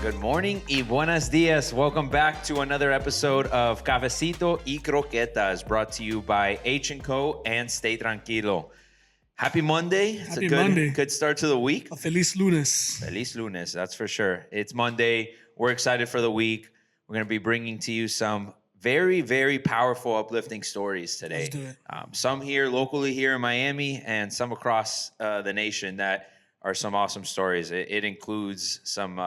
Good morning y buenos dias. Welcome back to another episode of Cafecito y Croquetas, brought to you by H&Co and Stay Tranquilo. Happy Monday. It's Happy a good, Monday. good start to the week. A feliz lunes. Feliz lunes, that's for sure. It's Monday. We're excited for the week. We're going to be bringing to you some very, very powerful, uplifting stories today. Let's do it. Some here locally here in Miami and some across the nation that are some awesome stories. It includes some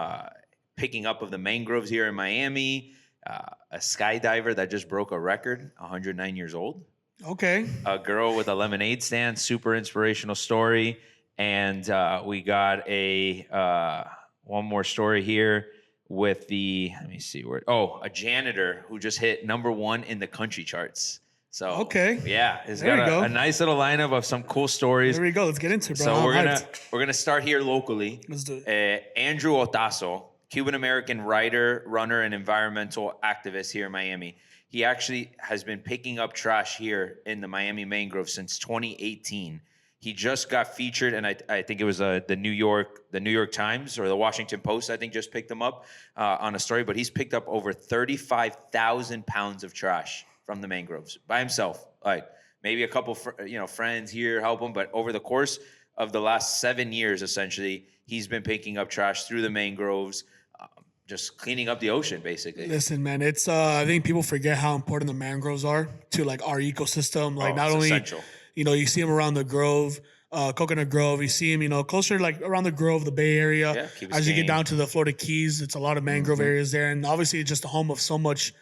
picking up of the mangroves here in Miami, a skydiver that just broke a record, 109 years old. Okay. A girl with a lemonade stand, super inspirational story. And we got one more story here with a janitor who just hit #1 in the country charts. So okay, yeah, it's there got a nice little lineup of some cool stories. There we go. Let's get into it, bro. So we're gonna start here locally. Let's do it. Andrew Otazo, Cuban-American writer, runner, and environmental activist here in Miami. He actually has been picking up trash here in the Miami Mangrove since 2018. He just got featured, and I think it was the New York Times or the Washington Post, I think, just picked him up on a story. But he's picked up over 35,000 pounds of trash from the mangroves by himself. Like maybe a couple, friends here help him, but over the course of the last 7 years, essentially, he's been picking up trash through the mangroves, just cleaning up the ocean, basically. Listen, man, it's I think people forget how important the mangroves are to like our ecosystem. Like not only essential. You see them around the Grove, Coconut Grove. You see them, closer like around the Grove, the Bay Area. Yeah, as you get down to the Florida Keys, it's a lot of mangrove areas there, and obviously it's just the home of so much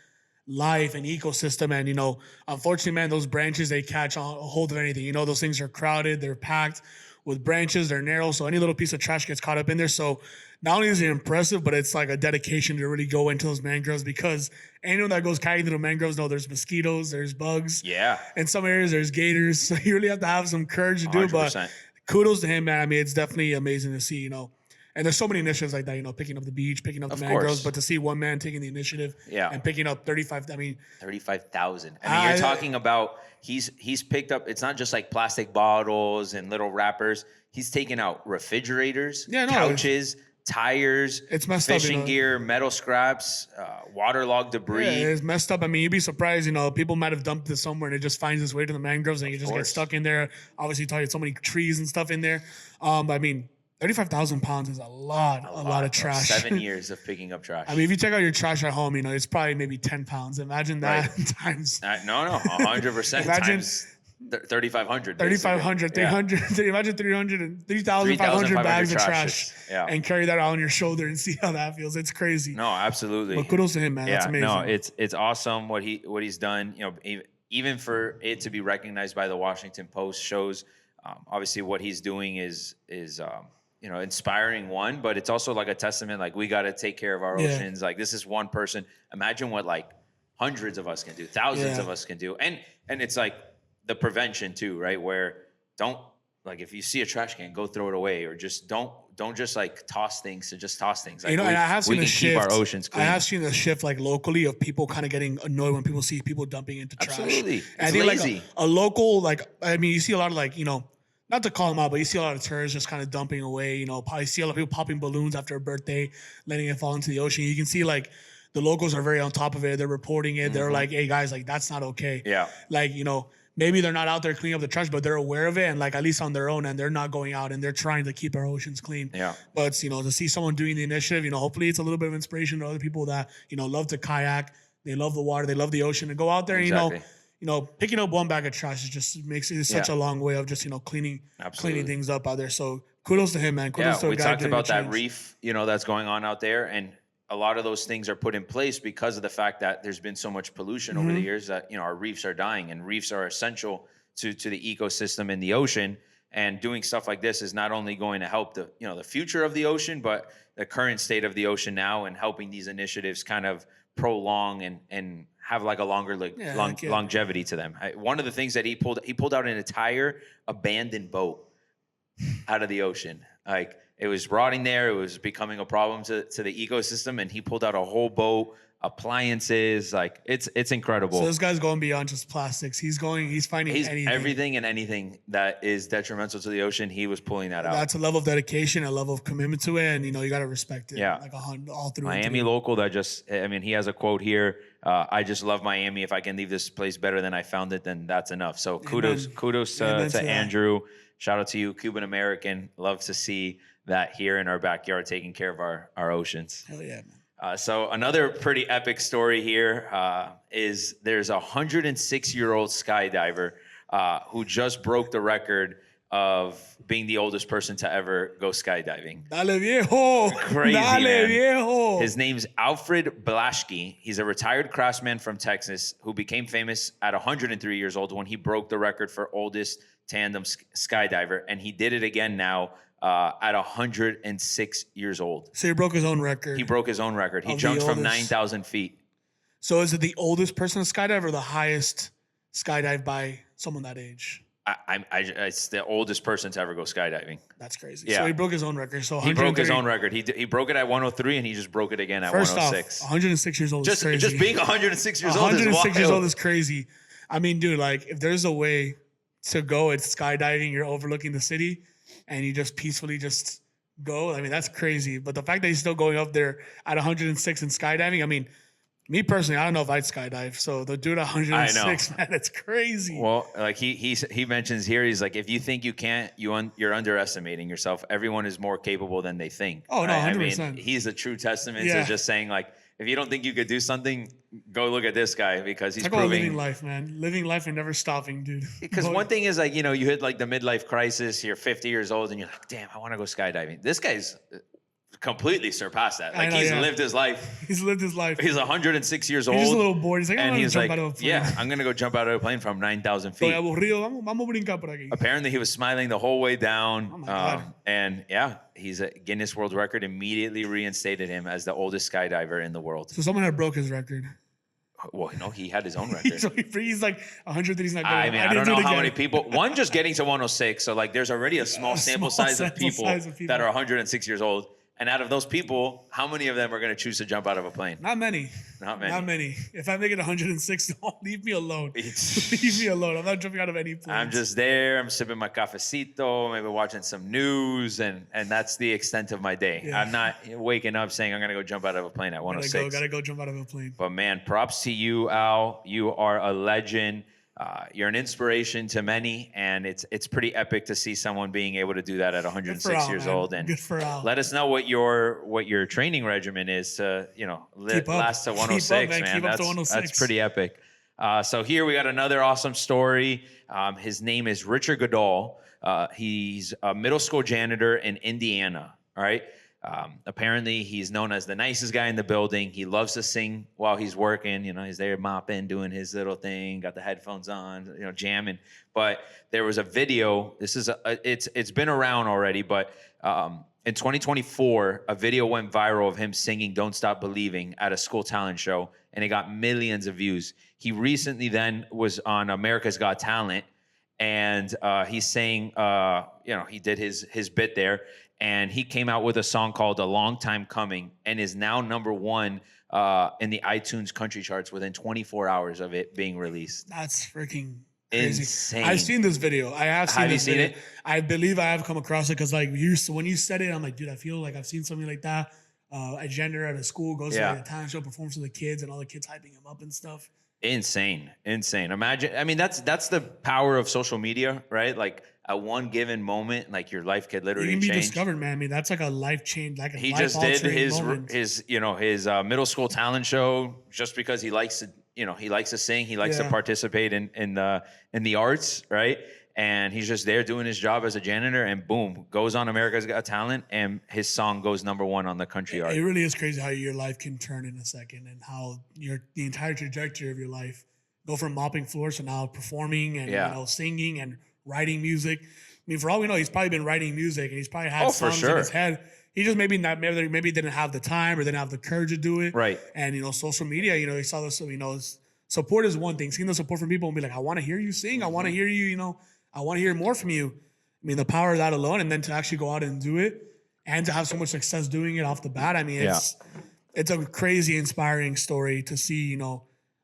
life and ecosystem. And unfortunately, man, those branches, they catch a hold of anything. Those things are crowded, they're packed with branches, they're narrow, so any little piece of trash gets caught up in there. So not only is it impressive, but it's like a dedication to really go into those mangroves, because anyone that goes kayaking through the mangroves know there's mosquitoes, there's bugs. Yeah. In some areas, there's gators. So you really have to have some courage to do it. 100%. But kudos to him, man. I mean, it's definitely amazing to see, And there's so many initiatives like that, picking up the beach, picking up the mangroves. But to see one man taking the initiative and picking up 35,000. I mean, you're talking about he's picked up, it's not just like plastic bottles and little wrappers. He's taken out refrigerators, couches, tires, it's messed fishing up, gear, metal scraps, waterlogged debris. Yeah, it's messed up. I mean, you'd be surprised, people might have dumped this somewhere and it just finds its way to the mangroves and you just get stuck in there. Obviously, you so many trees and stuff in there. But I mean, 35,000 pounds is a lot of trash. 7 years of picking up trash. I mean, if you take out your trash at home, it's probably maybe 10 pounds. Imagine that times. No, 100%. Imagine times 3,500. 3,500, 300. Imagine 3,500 bags of trash and carry that out on your shoulder and see how that feels. It's crazy. No, absolutely. But kudos to him, man. That's amazing. No, it's awesome what he's done. Even for it to be recognized by the Washington Post shows obviously what he's doing is inspiring one, but it's also like a testament. Like we got to take care of our oceans. Like this is one person. Imagine what like hundreds of us can do, thousands of us can do, and it's like the prevention too, right? Where if you see a trash can, go throw it away, or just don't just like toss things to just toss things. Like and I have seen we can keep our oceans clean. I have seen a shift like locally of people kind of getting annoyed when people see people dumping into trash. Absolutely, it's I think lazy. Like a local, you see a lot of not to call them out, but you see a lot of tourists just kind of dumping away. Probably see a lot of people popping balloons after a birthday, letting it fall into the ocean. You can see like the locals are very on top of it. They're reporting it. They're like, hey guys, like that's not okay. Yeah. Maybe they're not out there cleaning up the trash, but they're aware of it and like at least on their own, and they're not going out and they're trying to keep our oceans clean. Yeah. But to see someone doing the initiative, hopefully it's a little bit of inspiration to other people that love to kayak, they love the water, they love the ocean, and go out there and picking up one bag of trash makes it such a long way of just cleaning things up out there. So kudos to him, man. Kudos to we guy talked about that change. reef, that's going on out there, and a lot of those things are put in place because of the fact that there's been so much pollution over the years that our reefs are dying, and reefs are essential to the ecosystem in the ocean. And doing stuff like this is not only going to help the the future of the ocean, but the current state of the ocean now, and helping these initiatives kind of prolong and have like a longer longevity to them. One of the things that he pulled out an entire abandoned boat out of the ocean. Like it was rotting there. It was becoming a problem to the ecosystem. And he pulled out a whole boat, appliances. Like it's incredible. So this guy's going beyond just plastics. He's finding anything. Everything and anything that is detrimental to the ocean, he was pulling that out. That's a level of dedication, a level of commitment to it, and you got to respect it. Yeah. Like all through. Miami local he has a quote here. I just love Miami. If I can leave this place better than I found it, then that's enough. So kudos to Andrew. Shout out to you, Cuban-American. Love to see that here in our backyard, taking care of our oceans. Hell yeah, man. So another pretty epic story here is there's a 106-year-old skydiver who just broke the record of being the oldest person to ever go skydiving. Dale viejo. Crazy, Dale man. viejo. His name's Alfred Blaschke. He's a retired craftsman from Texas who became famous at 103 years old when he broke the record for oldest tandem skydiver. And he did it again now at 106 years old. So he broke his own record. He broke his own record. He jumped from 9,000 feet. So is it the oldest person to skydive or the highest skydive by someone that age? It's the oldest person to ever go skydiving. That's crazy. Yeah. So he broke his own record. So he broke his own record. He broke it at 103 and he just broke it again at 106. Off, 106 years old is crazy. Just being 106 years old is wild. 106 years old is crazy. I mean, dude, like if there's a way to go, it's skydiving. You're overlooking the city, and you just peacefully just go. I mean, that's crazy. But the fact that he's still going up there at 106 and skydiving, I mean, me personally, I don't know if I'd skydive. So the dude at 106, man, that's crazy. Well, like he mentions here, he's like, if you think you can't, you're underestimating yourself. Everyone is more capable than they think. Oh, no, 100%. I mean, he's a true testament to just saying, like, if you don't think you could do something, go look at this guy because he's proving. Living life, man. Living life and never stopping, dude. Because one thing is like, you hit like the midlife crisis, you're 50 years old and you're like, damn, I want to go skydiving. This guy's completely surpassed that. Like he's lived his life. He's lived his life. He's 106 years old. He's just a little bored. He's like, and he's like, out of a plane. yeah, I'm going to go jump out of a plane from 9,000 feet. Apparently he was smiling the whole way down. Oh my God. And yeah, he's a Guinness World Record immediately reinstated him as the oldest skydiver in the world. So someone had broke his record. Well, no, he had his own record. So he's like 100 that he's not good I mean, I don't know how many people. One, just getting to 106. So like there's already a small sample size of people that are 106 years old. And out of those people, how many of them are going to choose to jump out of a plane? Not many. Not many. Not many. If I make it 106, don't leave me alone. Leave me alone. I'm not jumping out of any plane. I'm just there. I'm sipping my cafecito, maybe watching some news, and that's the extent of my day. Yeah. I'm not waking up saying I'm going to go jump out of a plane at 106. Gotta go jump out of a plane. But man, props to you, Al. You are a legend. You're an inspiration to many, and it's pretty epic to see someone being able to do that at 106 years old. And good for Al. Let us know what your training regimen is to last to 106, man. That's pretty epic. So here we got another awesome story. His name is Richard Goodall. He's a middle school janitor in Indiana. All right. Apparently he's known as the nicest guy in the building. He loves to sing while he's working. He's there mopping, doing his little thing, got the headphones on, jamming. But there was a video. This is it's been around already, but in 2024, a video went viral of him singing "Don't Stop Believing" at a school talent show, and it got millions of views. He recently then was on America's Got Talent, and he sang, he did his bit there. And he came out with a song called "A Long Time Coming" and is now number one in the iTunes country charts within 24 hours of it being released. That's freaking crazy. Insane. I've seen this video. I have seen this video. Have you seen it? I believe I have come across it because when you said it, I'm like, dude, I feel like I've seen something like that. A janitor at a school goes to a talent show, performs for the kids, and all the kids hyping him up and stuff. Insane. Imagine. I mean, that's the power of social media, right? Like at one given moment, like your life could literally change. You can be discovered, man. I mean, that's like a life change. Like he just did his middle school talent show just because he likes to, he likes to sing, he likes to participate in the arts, right? And he's just there doing his job as a janitor, and boom, goes on America's Got Talent, and his song goes number one on the country art. It really is crazy how your life can turn in a second, and how the entire trajectory of your life go from mopping floors to now performing and singing and writing music. I mean, for all we know, he's probably been writing music, and he's probably had songs in his head. He just maybe didn't have the time or didn't have the courage to do it. Right. And social media, he saw this. Support is one thing. Seeing the support from people and be like, I want to hear you sing. I want to hear you. I want to hear more from you. I mean, the power of that alone, and then to actually go out and do it, and to have so much success doing it off the bat. I mean, it's a crazy, inspiring story to see,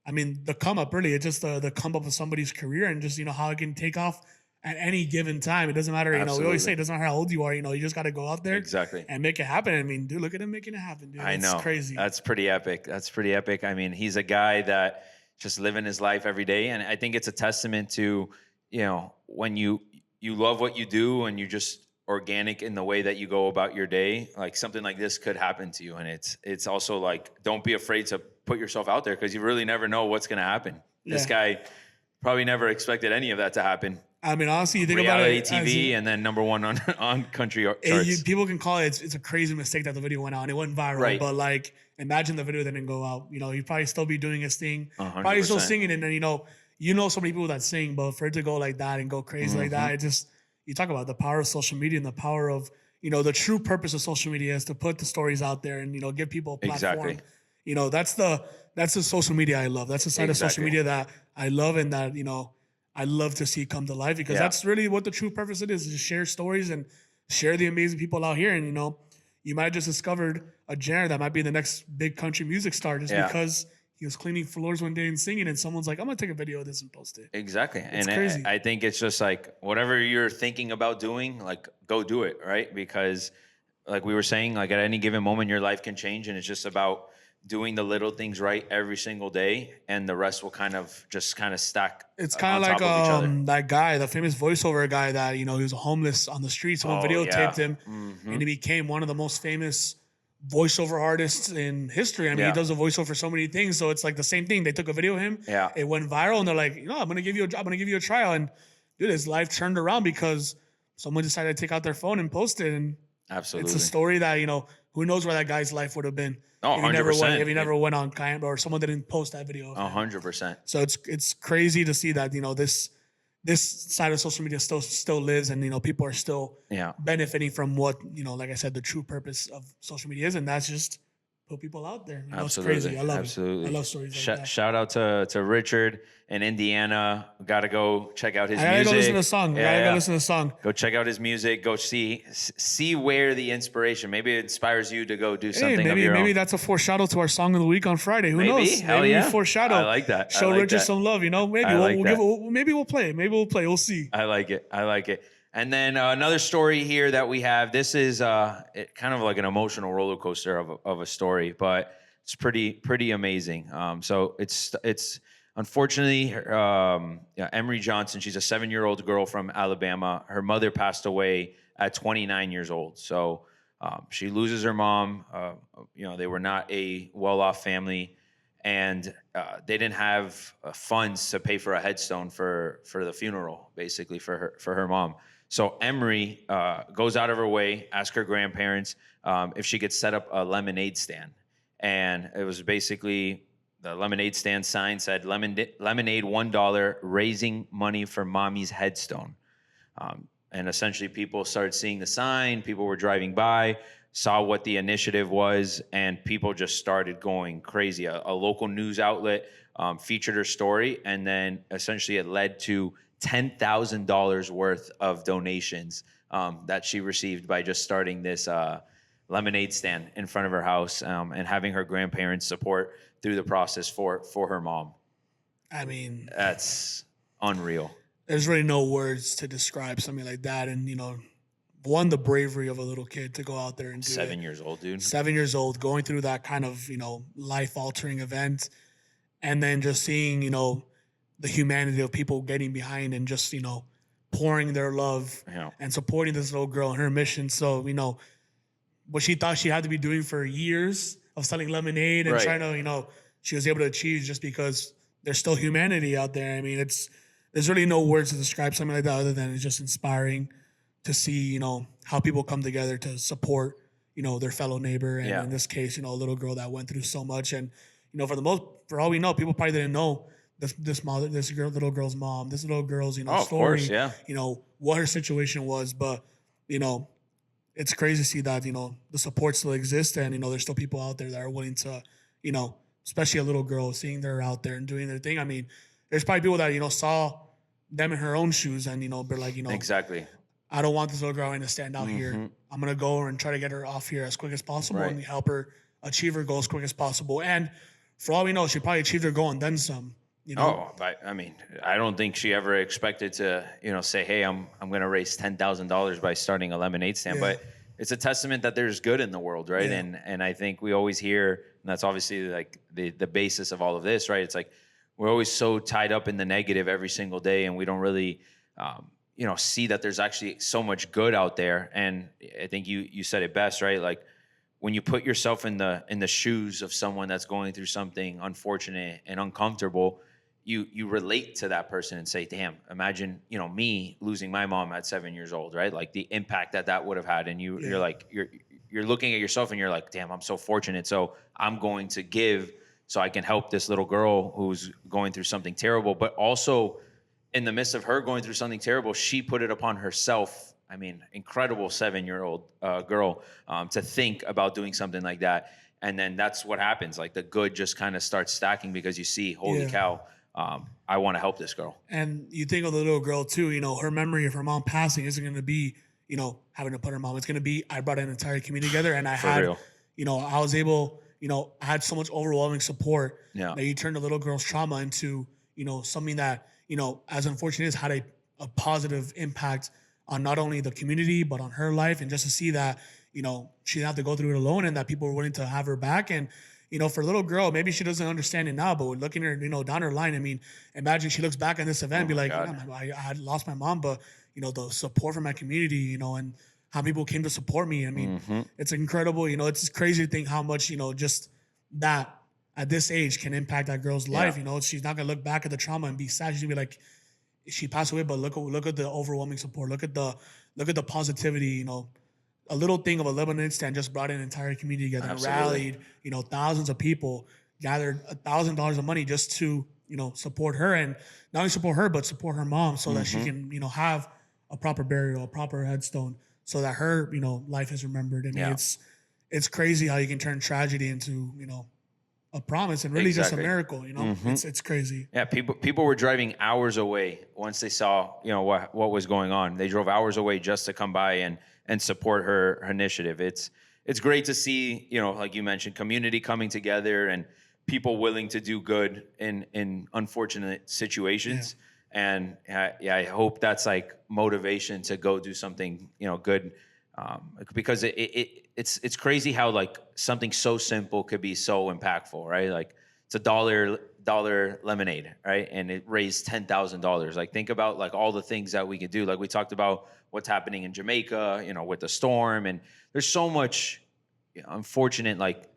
I mean, the come up really, it's just the come up of somebody's career and just, how it can take off at any given time. It doesn't matter, we always say it doesn't matter how old you are, you just got to go out there and make it happen. I mean, dude, look at him making it happen, dude. I know. It's crazy. That's pretty epic. I mean, he's a guy that just living his life every day. And I think it's a testament to, when you love what you do and you just organic in the way that you go about your day, like something like this could happen to you. And it's also like, don't be afraid to put yourself out there because you really never know what's going to happen. Yeah. This guy probably never expected any of that to happen. I mean, honestly, you think reality about it. TV and then number one on country charts. People can call it, it's a crazy mistake that the video went out and it went viral. Right. But like, imagine the video didn't go out. He'd probably still be doing his thing, 100%. Probably still singing. And then, so many people that sing, but for it to go like that and go crazy like that, it just, you talk about the power of social media and the power of, the true purpose of social media is to put the stories out there and, give people a platform. Exactly. That's the social media I love. That's the side of social media that I love and that, I love to see come to life because that's really what the true purpose it is to share stories and share the amazing people out here. And, you might have just discovered a janitor that might be the next big country music star just because he was cleaning floors one day and singing, and someone's like, I'm going to take a video of this and post it. Exactly. It's crazy. I think it's just like whatever you're thinking about doing, like go do it, right? Because like we were saying, like at any given moment, your life can change, and it's just about doing the little things right every single day, and the rest will kind of stack. It's kind of like that guy, the famous voiceover guy that, he was homeless on the street. Someone videotaped him, and he became one of the most famous voiceover artists in history. I mean, he does a voiceover for so many things. So it's like the same thing. They took a video of him. Yeah. It went viral, and they're like, I'm gonna give you a trial. And dude, his life turned around because someone decided to take out their phone and post it. And absolutely, it's a story that who knows where that guy's life would have been. Oh, 100%. If he never went on camera or someone didn't post that video. 100%. So it's crazy to see that this side of social media still lives, and people are still benefiting from what like I said, the true purpose of social media is, and that's just put people out there. Absolutely. It's crazy. I love it. I love stories like that. Shout out to Richard in Indiana. Got to go check out his music. I gotta go listen to the song. Go listen to the song. Go check out his music. Go see where the inspiration. Maybe it inspires you to go do something of your own. Maybe that's a foreshadow to our song of the week on Friday. Who knows? Hell maybe we foreshadow. I like that. Show Richard some love. Maybe we'll play. Maybe we'll play. We'll see. I like it. And then another story here that we have. This is kind of like an emotional roller coaster of a story, but it's pretty amazing. So it's unfortunately Emery Johnson. She's a 7-year-old girl from Alabama. Her mother passed away at 29 years old. So she loses her mom. They were not a well-off family, and they didn't have funds to pay for a headstone for the funeral, basically for her mom. So Emery goes out of her way, asks her grandparents if she could set up a lemonade stand. And it was basically the lemonade stand sign said, lemonade $1, raising money for mommy's headstone. And essentially people started seeing the sign. People were driving by, saw what the initiative was, and people just started going crazy. A local news outlet featured her story, and then essentially it led to $10,000 worth of donations that she received by just starting this lemonade stand in front of her house and having her grandparents support through the process for her mom. I mean, that's unreal. There's really no words to describe something like that. And, the bravery of a little kid to go out there and do 7 years old, dude. 7 years old, going through that kind of, life-altering event. And then just seeing, the humanity of people getting behind and just, pouring their love and supporting this little girl in her mission. So, what she thought she had to be doing for years of selling lemonade and trying to, she was able to achieve just because there's still humanity out there. I mean, there's really no words to describe something like that other than it's just inspiring to see, how people come together to support, their fellow neighbor. And in this case, a little girl that went through so much. And, for all we know, people probably didn't know little girl's mom, this little girl's, story, of course, what her situation was. But, it's crazy to see that, the support still exists and, there's still people out there that are willing to, especially a little girl, seeing her out there and doing their thing. I mean, there's probably people that, saw them in her own shoes and, they're like, exactly. I don't want this little girl to stand out here. I'm going to go and try to get her off here as quick as possible and help her achieve her goal as quick as possible. And for all we know, she probably achieved her goal and then some. You know? Oh, but I mean, I don't think she ever expected to, say, "Hey, I'm going to raise $10,000 by starting a lemonade stand." Yeah. But it's a testament that there's good in the world, right? Yeah. And I think we always hear, and that's obviously like the basis of all of this, right? It's like we're always so tied up in the negative every single day, and we don't really, see that there's actually so much good out there. And I think you said it best, right? Like when you put yourself in the shoes of someone that's going through something unfortunate and uncomfortable, you relate to that person and say, damn, imagine, me losing my mom at 7 years old, right? Like the impact that would have had. And you're like, you're looking at yourself and you're like, damn, I'm so fortunate. So I'm going to give so I can help this little girl who's going through something terrible. But also in the midst of her going through something terrible, she put it upon herself. I mean, incredible 7-year-old girl to think about doing something like that. And then that's what happens. Like the good just kind of starts stacking because you see, holy cow, I want to help this girl. And you think of the little girl too, her memory of her mom passing isn't going to be, having to put her mom. It's going to be, I brought an entire community together and I was able, I had so much overwhelming support that you turned a little girl's trauma into, something that, as unfortunate as had a positive impact on not only the community, but on her life. And just to see that, she didn't have to go through it alone and that people were willing to have her back. And, for a little girl, maybe she doesn't understand it now, but looking at her, down her line, I mean, imagine she looks back on this event and be like, I had lost my mom, but, the support from my community, and how people came to support me. I mean, it's incredible. It's crazy to think how much, just that at this age can impact that girl's life. She's not going to look back at the trauma and be sad. She's going to be like, she passed away, but look at the overwhelming support. Look at the positivity, a little thing of a lemonade stand just brought an entire community together, rallied, thousands of people, gathered $1,000 of money just to, support her, and not only support her, but support her mom so that she can, have a proper burial, a proper headstone, so that her, life is remembered. I mean, it's crazy how you can turn tragedy into, a promise and really just a miracle, It's crazy. Yeah, people were driving hours away once they saw, what was going on. They drove hours away just to come by and support her initiative. It's great to see, like you mentioned, community coming together and people willing to do good in unfortunate situations. Yeah. And I hope that's like motivation to go do something, good, because it's crazy how like something so simple could be so impactful, right? Like it's $1 lemonade, right? And it raised $10,000. Like think about like all the things that we could do. Like we talked about what's happening in Jamaica, with the storm, and there's so much unfortunate like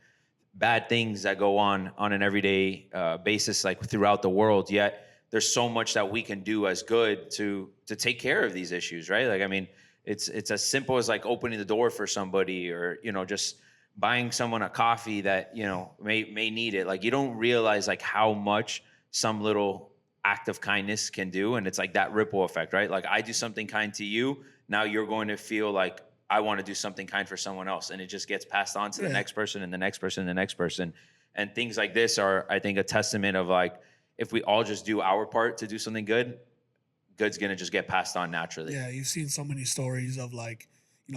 bad things that go on an everyday basis, like throughout the world. Yet there's so much that we can do as good to take care of these issues, right? Like I mean, it's as simple as like opening the door for somebody, or just buying someone a coffee that may need it. Like you don't realize like how much some little act of kindness can do, and it's like that ripple effect, right? Like I do something kind to you, now you're going to feel like I want to do something kind for someone else, and it just gets passed on to the next person and the next person and the next person. And things like this are, I think, a testament of like, if we all just do our part to do something good, good's gonna just get passed on naturally. Yeah, you've seen so many stories of like,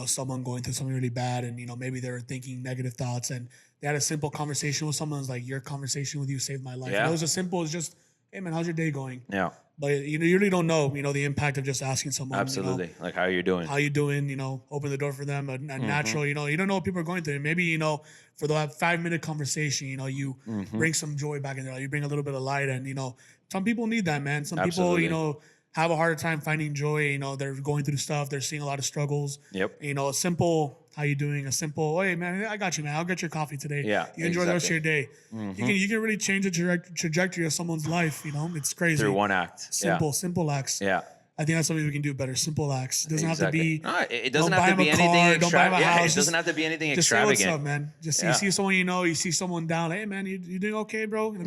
someone going through something really bad, and maybe they're thinking negative thoughts, and they had a simple conversation with someone. It's like, your conversation with you saved my life. Yeah. And it was as simple as just, hey man, how's your day going? Yeah. But you really don't know, the impact of just asking someone. Absolutely. Like, how you doing? How you doing? Open the door for them. A natural, you don't know what people are going through. And maybe, for the 5-minute conversation, you bring some joy back in there. You bring a little bit of light, and some people need that, man. Some people, have a harder time finding joy. They're going through stuff. They're seeing a lot of struggles. Yep. A simple, how you doing? A simple, hey man, I got you, man. I'll get your coffee today. Yeah. You enjoy the rest of your day. You can really change the trajectory of someone's life. It's crazy. Through one act. Simple acts. Yeah. I think that's something we can do better. Simple acts. It doesn't have to be. No, it doesn't have to be anything extravagant. Yeah, it doesn't have to be anything extravagant. Just say what's up, man. Just you see someone you see someone down. Hey man, you doing okay, bro? Let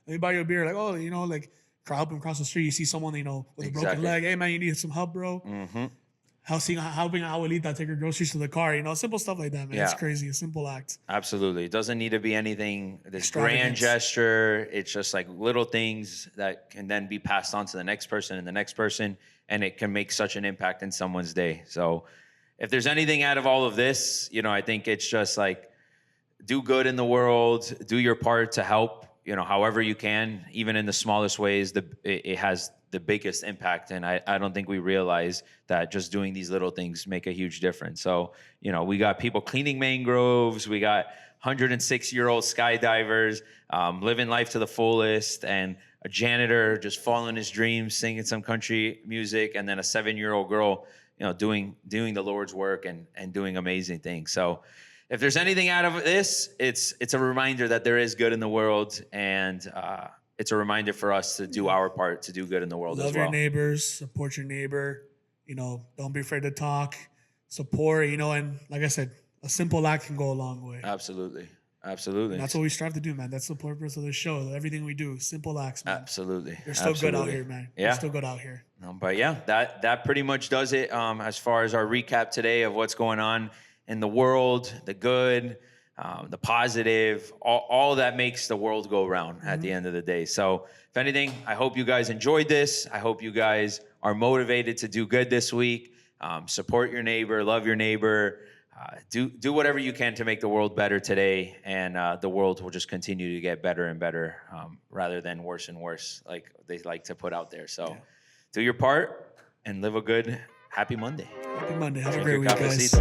me buy you a beer. Like, oh, like. Help him cross the street. You see someone, with a broken leg. Hey man, you need some help, bro. Helping abuelita take her groceries to the car. Simple stuff like that, man. Yeah. It's crazy. A simple act. Absolutely. It doesn't need to be anything, this grand gesture. It's just like little things that can then be passed on to the next person and the next person, and it can make such an impact in someone's day. So if there's anything out of all of this, I think it's just like, do good in the world, do your part to help, however you can, even in the smallest ways, it has the biggest impact. And I don't think we realize that just doing these little things make a huge difference. So, we got people cleaning mangroves, we got 106-year-old skydivers living life to the fullest, and a janitor just following his dreams, singing some country music, and then a 7-year-old girl, doing the Lord's work and doing amazing things. So if there's anything out of this, it's a reminder that there is good in the world, and it's a reminder for us to do our part to do good in the world as well. Love your neighbors, support your neighbor. Don't be afraid to talk, support. And like I said, a simple act can go a long way. Absolutely. And that's what we strive to do, man. That's the purpose of the show. Everything we do, simple acts, man. Absolutely. You're still good out here, man. Yeah. You're still good out here. But yeah, that pretty much does it as far as our recap today of what's going on in the world, the good, the positive, all that makes the world go round at the end of the day. So if anything, I hope you guys enjoyed this. I hope you guys are motivated to do good this week. Support your neighbor, love your neighbor. Do whatever you can to make the world better today, and the world will just continue to get better and better rather than worse and worse, like they like to put out there. So do your part and live a good, happy Monday. Happy Monday. Have a great week, guys.